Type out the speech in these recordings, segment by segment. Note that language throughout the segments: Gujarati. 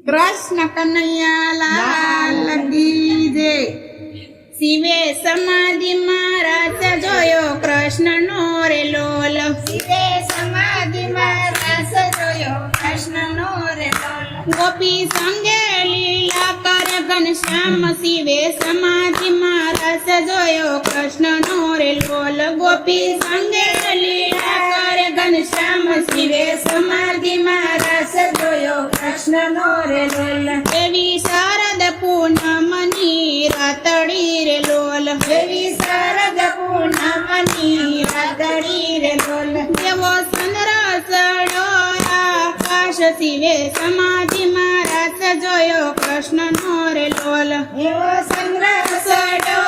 કૃષ્ણ કનૈયા લાલ કી જય। શિવે સમાધિમાં રાસ જોયો કૃષ્ણનો રે લોલ। શિવે સમાધિમાં રાસ જોયો કૃષ્ણનો રે લોલ। ગોપી સંગે લીલા કરે ઘનશ્યામ શિવે સમાધિમાં રાસ જોયો કૃષ્ણનો રે લોલ। ગોપી સંગે લીલા કરે ઘનશ્યામ શિવે સમાધિમાં રાસ જોયો કૃષ્ણનો રે લોલ। એવી શારદ પૂનમની રાતડી રે લોલ। એવી શારદ પૂનમની રાતડી રે લોલ। દેવો ચંદ્ર સડો આકાશ શિવે સમાધિમાં રાસ જોયો કૃષ્ણનો રે લોલ। એવો ચંદ્ર સડો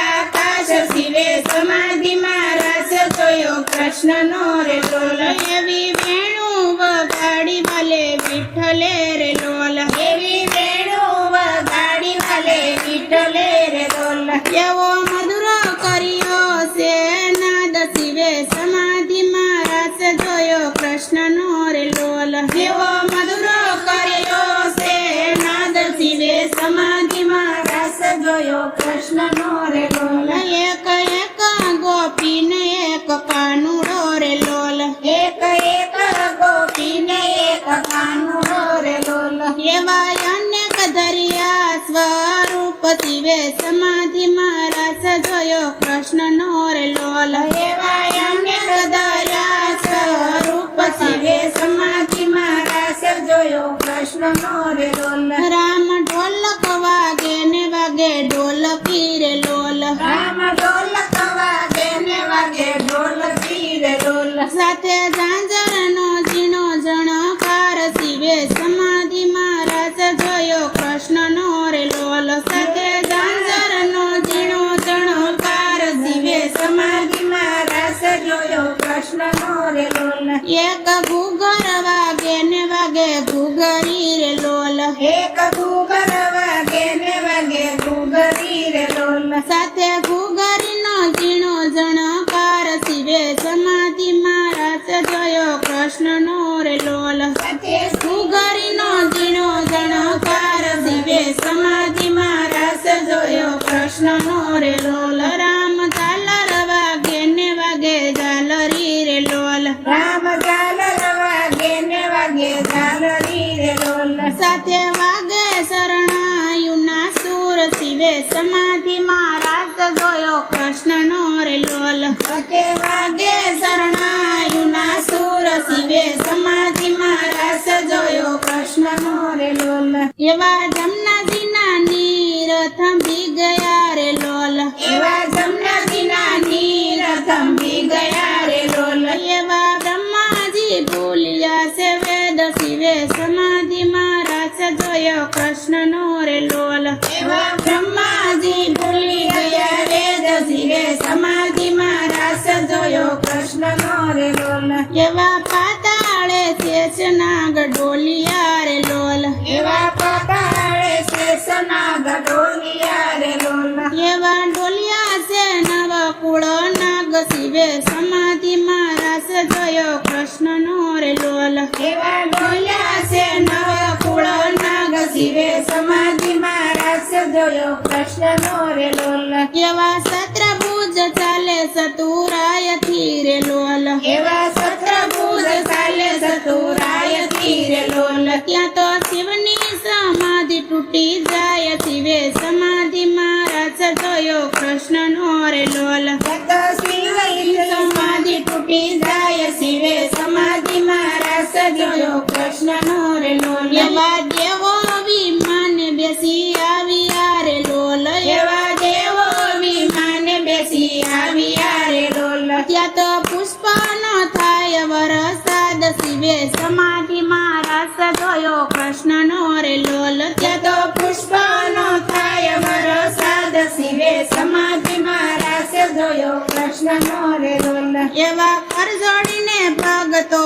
આકાશ શિવે સમાધિમાં રાસ જોયો કૃષ્ણનો રે લોલ। એવી વેણુ વગાડી વાલે વિઠ્ઠલે રે લોલ। એવી વેણુ વગાડી વાલે વિઠ્ઠલે રે લોલ। એવો મધુર કર્યો છે નાદ શિવે સમાધિમાં રાસ જોયો કૃષ્ણનો રે લોલ। એવો મધુર કર્યો છે નાદ શિવે સમાધિમાં રાસ જોયો કૃષ્ણનો રે લોલ। એક એક ગોપીને એક કાનુડો રે લોલ। એક એક ગોપીને એક કાનુડો રે લોલ। એવા અનેક ધર્યા સ્વરૂપ શિવે સમાધિમાં રાસ જોયો કૃષ્ણનો રે લોલ। એવા અનેક દયા સ્વરૂપ શિવે સમાધિમાં રાસ જોયો કૃષ્ણનો રે લોલ। રામ ઢોલક વાગે ને વાગે ઢોલકી રે લોલ। રામ ઢોલક વાગે ને વાગે ઢોલકી રે લોલ। સાથે ઝાંઝરનો ઝીણો ઝણકાર શિવે સમાધિમાં રાસ જોયો કૃષ્ણનો રે લોલ। સાથે ઝાંઝરનો ઝીણો ઝણકાર શિવે સમાધિમાં રાસ જોયો કૃષ્ણનો રે લોલ। એક ઘૂઘર વાગે ને વાગે ઘૂઘરી રે લોલ। એક ઘૂઘર વાગે ને વાગે ઘૂઘરી રે લોલ। સાથે ઘૂઘરીનો ઝીણો ઝણકાર શિવે સમાધિમાં રાસ જોયો કૃષ્ણનો રે લોલ। સાથે ઘૂઘરીનો ઝીણો ઝણકાર શિવે સમાધિમાં રાસ જોયો કૃષ્ણનો રે લોલ। રામ ઝાલર વાગે ને વાગે ઝાલરી રે લોલ। રામ ઝાલર વાગે ને વાગે ઝાલરી રે લોલ। સાથે વાગે શરણાયુના સુર શિવે સમાધિમાં રાસ જોયો કૃષ્ણનો રે લોલ। સાથે વાગે શરણાયુના સુર શિવે સમાધિમાં રાસ જોયો કૃષ્ણનો રે લોલ। એવા જમનાજીના નીર થંભી ગયા રે લોલ। એવા જમનાજીના નીર થંભી ગયા રે લોલ। એવા બ્રહ્માજી ભૂલ્યા છે વેદ શિવે સમાધિમાં રાસ જોયો કૃષ્ણનો રે લોલ। એવા બ્રહ્માજી ભૂલી ગયા વેદ શિવે સમાધિમાં રાસ જોયો કૃષ્ણનો રે લોલ। એવા પાતાળે શેષ નાગ ડોલિયા રે લોલ। એવા પાતાળે શેષનાગ ડોલિયા રે લોલ। એવા ડોલિયા છે નવ કુળ નાગ શિવે સમાધિમાં રાસ જોયો કૃષ્ણનો રે લોલ। એવા ડોલિયા છે નવ કુળ નાગ શિવે સમાધિમાં રાસ જોયો કૃષ્ણનો રે લોલ। એવા સત્રભુજ ચાલે સતુરાયથી રે લોલ। એવા સત્રભુજ ચાલે ચતુરાયથી રે લોલ। ત્યાં તો શિવની સમાધિ તૂટી જાય શિવે સમાધિમાં રાસ જોયો કૃષ્ણનો રે લોલ। તો શિવની સમાધિ તૂટી જાય શિવે સમાધિમાં રાસ જોયો કૃષ્ણનો રે લોલ। એવા દેવો વિમાને બેસી આવ્યા રે લોલ। એવા દેવો વિમાને બેસી આવ્યા રે લોલ। ત્યાં તો પુષ્પનો થાય વરસાદ શિવે સમાધિમાં રાસ જોયો કૃષ્ણનો રે લોલ। ત્યાં તો પુષ્પનો થાય વરસાદ શિવે સમાધિમાં રાસ જોયો કૃષ્ણનો રે લોલ। એવા કર જોડીને ભગતો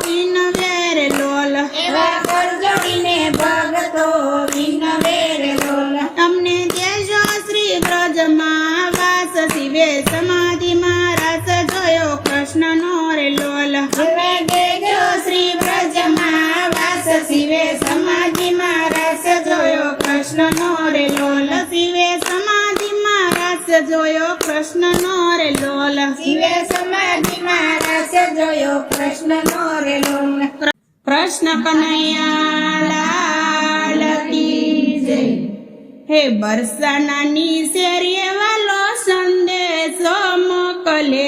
વિનવે રે લોલ। એવા કર જોડીને ભગતો વિનવે રે લોલ। અમને દેજો શ્રી બ્રજમાં વાસ શિવે સમાધિમાં રાસ જોયો કૃષ્ણનો રે લોલ। હવે દેજો શ્રી બ્રજમાં વાસ શિવે સમાધિમાં કૃષ્ણનો રે લોલ શિવે સમાધિમાં રસ જોયો કૃષ્ણનો રે લોલ શિવે સમાધિમાં રસ જોયો કૃષ્ણનો રે લોલ કૃષ્ણ કનૈયા લાલ કી જય હે બરસાનાની શેરીએ વાલો સંદેશો મોકલે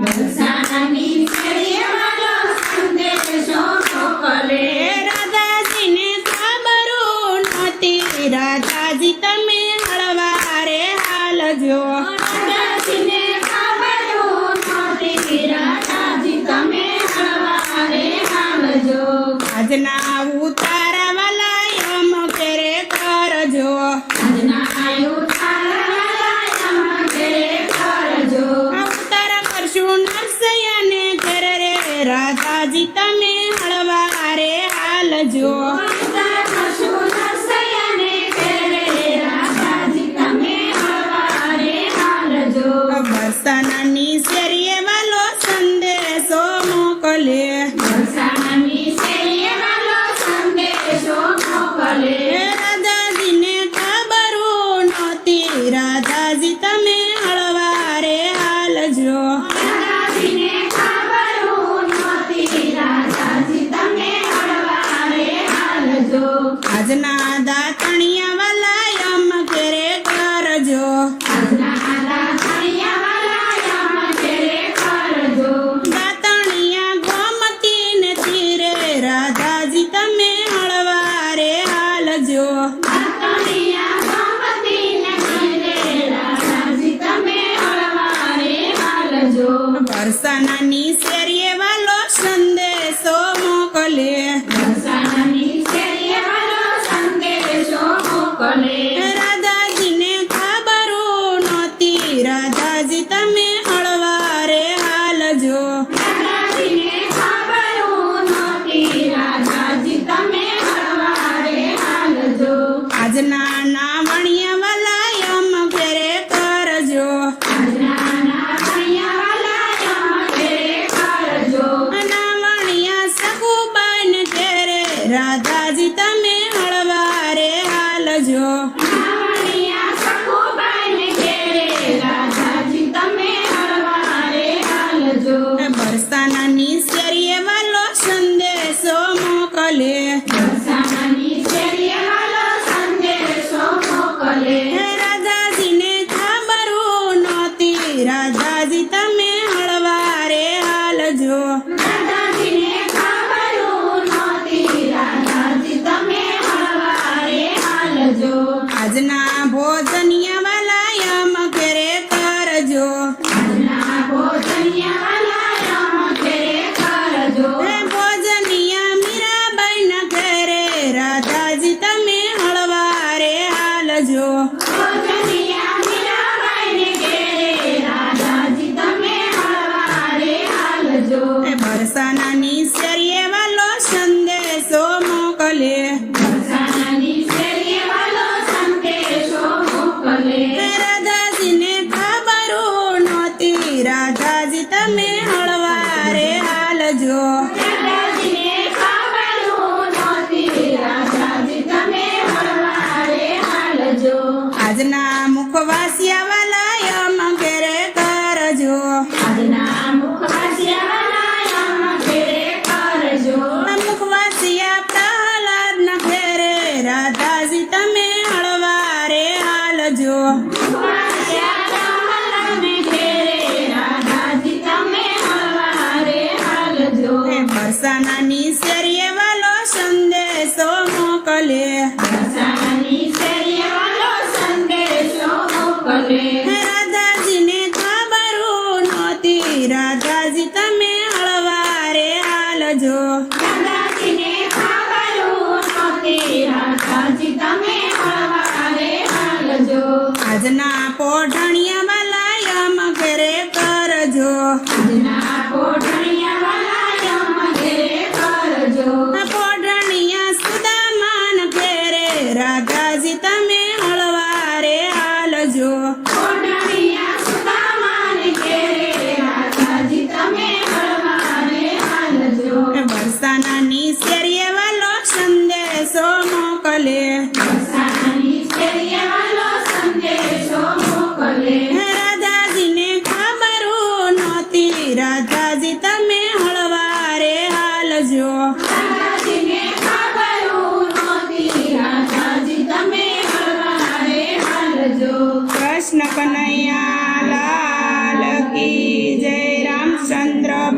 બરસાનાની શેરીએ વાલો સંદેશો મોકલે રાધાજીને ખબરું નહોતી રાધાજી તમે હળવારે હાલજો રાધાજીને ખબરું નહોતી રાધાજી તમે હળવારે હાલજો આજના ઉતારા વાલા યમ કેરે કરજો આજના ઉતારા ઘરે કરજો ઉતાર કરશું નરસૈયાને ઘરે રે રાધાજી તમે હળવારે હાલજો બરસાનાની શેરીએ વાલો સંદેશો મોકલે રાધાજીને ખબરું નહોતી રાધાજી તમે હળવારે હાલજો આજના દાતણિયા વાલા યમ ઘરે કરજો દાતણિયા ગોમતી ને તીરે રાધાજી તમે હળવારે હાલજો બરસાનાની શેરીએ વાલો સંદેશો મોકલે રાધાજીને ખબરું નહોતી રાધાજી તમે હળવારે હાલજો આજના નાવણિયા વાલા યમ ઘરે કરજો નાવણિયા સગુબાન ઘરે રાધાજી તમે હળવારે હાલજો બરસાનાની શેરીએ વાલો સંદેશો મોકલે રાધાજીને ખબરું નહોતી રાધાજી તમે હળવારે હાલજો આજના ભોજનિયા વાલા યમ ઘરે કરજો ભોજનિયા મીરાબાઈ ના ઘરે રાધાજી તમે હળવારે હાલજો બરસાનાની શેરીએ વાલો સંદેશો મોકલે રાધાજીને ખબરું નહોતી રાધાજી તમે હળવારે હાલજો આજના મુખવાસિયા વાલા યમ ઘરે કરજો મુખવાસિયા પ્રહલાદ ના ઘરે રાધાજી તમે હળવારે હાલજો બરસાનાની શેરીએ વાલો સંદેશો મોકલે રાધાજીને ખબરું નહોતી રાધાજી તમે હળવારે હાલજો આજના પોઢણિયા વાલા યમ ઘરે કરજો પોઢણિયા સુદામાન ઘરે રાધાજી તમે હળવારે હાલજો બરસાનાની શેરીએ વાલો સંદેશો મોકલે ચંદ્ર